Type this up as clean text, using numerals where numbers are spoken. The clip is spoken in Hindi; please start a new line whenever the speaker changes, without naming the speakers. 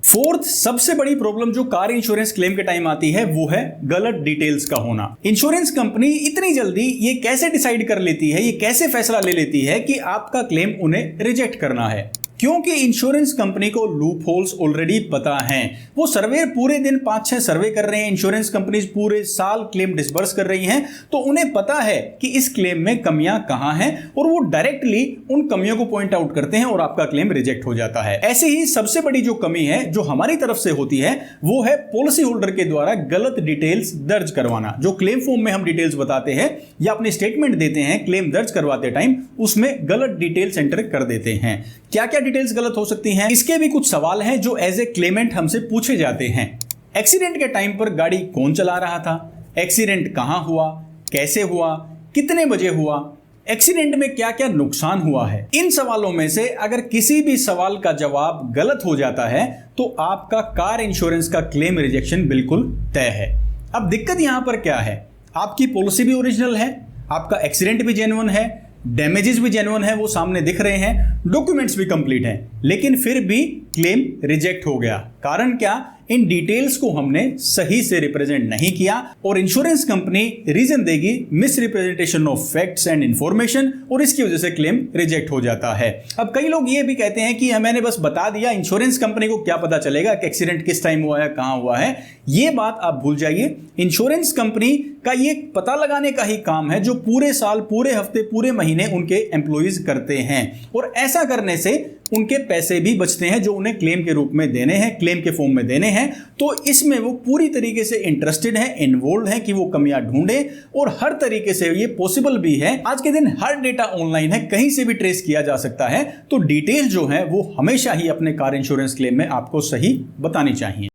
फोर्थ सबसे बड़ी प्रॉब्लम जो कार इंश्योरेंस क्लेम के टाइम आती है वो है गलत डिटेल्स का होना। इंश्योरेंस कंपनी इतनी जल्दी ये कैसे डिसाइड कर लेती है, ये कैसे फैसला ले लेती है कि आपका क्लेम उन्हें रिजेक्ट करना है? क्योंकि इंश्योरेंस कंपनी को लूप होल्स ऑलरेडी पता हैं। वो सर्वेयर पूरे दिन 5-6 सर्वे कर रहे हैं, इंश्योरेंस कंपनीज पूरे साल क्लेम डिसबर्स कर रही हैं, तो उन्हें पता है कि इस क्लेम में कमियां कहां हैं और वो डायरेक्टली उन कमियों को पॉइंट आउट करते हैं और आपका क्लेम रिजेक्ट हो जाता है। ऐसे ही सबसे बड़ी जो कमी है जो हमारी तरफ से होती है वो है पॉलिसी होल्डर के द्वारा गलत डिटेल्स दर्ज करवाना। जो क्लेम फॉर्म में हम डिटेल्स बताते हैं या अपनी स्टेटमेंट देते हैं क्लेम दर्ज करवाते टाइम, उसमें गलत डिटेल्स एंटर कर देते हैं। क्या क्या डिटेल्स गलत हो सकती हैं, इसके भी कुछ सवाल हैं जो एज ए क्लेमेंट हमसे पूछे जाते हैं। एक्सीडेंट के टाइम पर गाड़ी कौन चला रहा था, एक्सीडेंट कहां हुआ, कैसे हुआ, कितने बजे हुआ, एक्सीडेंट में क्या क्या नुकसान हुआ है। इन सवालों में से अगर किसी भी सवाल का जवाब गलत हो जाता है तो आपका कार इंश्योरेंस का क्लेम रिजेक्शन बिल्कुल तय है। अब दिक्कत यहां पर क्या है, आपकी पॉलिसी भी ओरिजिनल है, आपका एक्सीडेंट भी जेन्युइन है, डैमेजेस भी जेन्युइन है, वो सामने दिख रहे हैं, डॉक्यूमेंट्स भी कंप्लीट हैं, लेकिन फिर भी क्लेम रिजेक्ट हो गया। कारण क्या? इन डिटेल्स को हमने सही से रिप्रेजेंट नहीं किया और इंश्योरेंस कंपनी रीजन देगी miss representation of facts and information, और इसकी वजह से क्लेम रिजेक्ट हो जाता है। अब कई लोग ये भी कहते हैं कि मैंने बस बता दिया, इंश्योरेंस कंपनी को क्या पता चलेगा कि एक्सीडेंट किस टाइम हुआ है, कहां हुआ है। ये बात आप भूल जाइए। इंश्योरेंस कंपनी का ये पता लगाने का ही काम है जो पूरे साल, पूरे हफ्ते, पूरे महीने उनके एम्प्लॉइज करते हैं, और ऐसा करने से उनके पैसे भी बचते हैं जो उन्हें क्लेम के रूप में देने हैं, क्लेम के फॉर्म में देने हैं। तो इसमें वो पूरी तरीके से इंटरेस्टेड है, इन्वॉल्व है कि वो कमियां ढूंढे, और हर तरीके से ये पॉसिबल भी है। आज के दिन हर डेटा ऑनलाइन है, कहीं से भी ट्रेस किया जा सकता है। तो डिटेल जो है वो हमेशा ही अपने कार इंश्योरेंस क्लेम में आपको सही बतानी चाहिए।